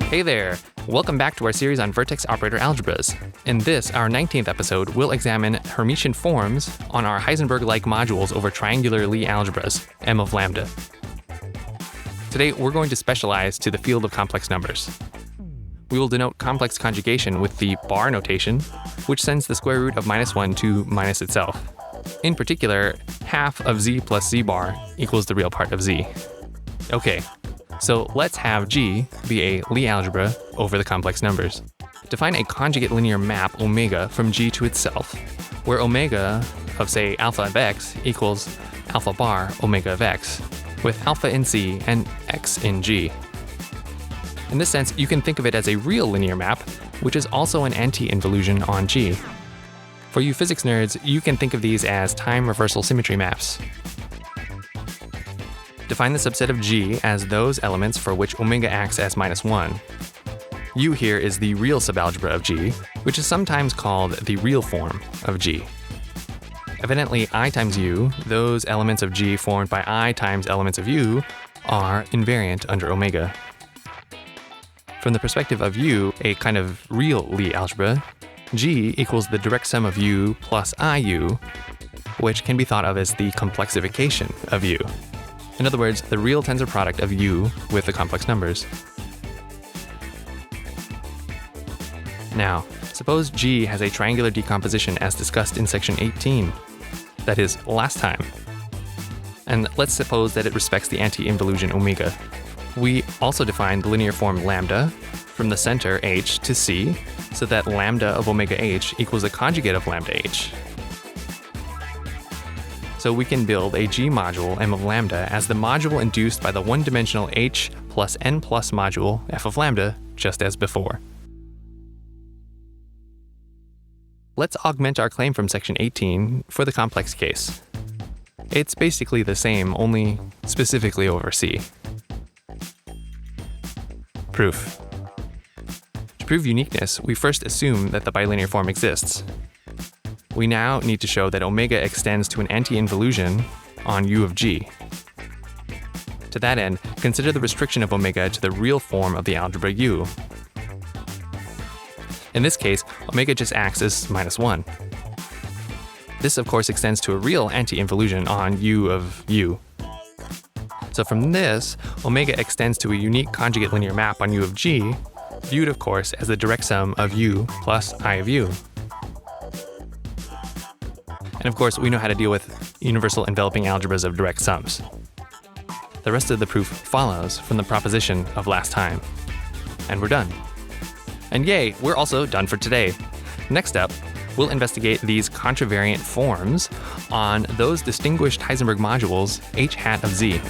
Hey there! Welcome back to our series on Vertex Operator Algebras. In this, our 19th episode, we'll examine Hermitian forms on our Heisenberg-like modules over triangular Lie algebras, M of lambda. Today, we're going to specialize to the field of complex numbers. We will denote complex conjugation with the bar notation, which sends the square root of -1 to minus itself. In particular, half of z plus z bar equals the real part of z. Okay, so let's have G be a Lie algebra over the complex numbers. Define a conjugate linear map omega from G to itself, where omega of, say, alpha of x equals alpha bar omega of x, with alpha in C and x in G. In this sense, you can think of it as a real linear map, which is also an anti-involution on G. For you physics nerds, you can think of these as time reversal symmetry maps. Define the subset of G as those elements for which omega acts as -1. U here is the real subalgebra of G, which is sometimes called the real form of G. Evidently, I times U, those elements of G formed by I times elements of U, are invariant under omega. From the perspective of U, a kind of real Lie algebra, G equals the direct sum of U plus IU, which can be thought of as the complexification of U. In other words, the real tensor product of U with the complex numbers. Now, suppose G has a triangular decomposition as discussed in section 18. That is, last time. And let's suppose that it respects the anti-involution omega. We also define the linear form lambda from the center h to C, so that lambda of omega h equals the conjugate of lambda h. So we can build a G module M of lambda as the module induced by the one-dimensional h plus n plus module f of lambda, just as before. Let's augment our claim from section 18 for the complex case. It's basically the same, only specifically over C. Proof. To prove uniqueness, we first assume that the bilinear form exists. We now need to show that omega extends to an anti-involution on U of G. To that end, consider the restriction of omega to the real form of the algebra U. In this case, omega just acts as -1. This, of course, extends to a real anti-involution on U of U. So from this, omega extends to a unique conjugate linear map on U of G, viewed, of course, as the direct sum of U plus I of U. And of course, we know how to deal with universal enveloping algebras of direct sums. The rest of the proof follows from the proposition of last time. And we're done. And yay, we're also done for today. Next up, we'll investigate these contravariant forms on those distinguished Heisenberg modules h hat of z.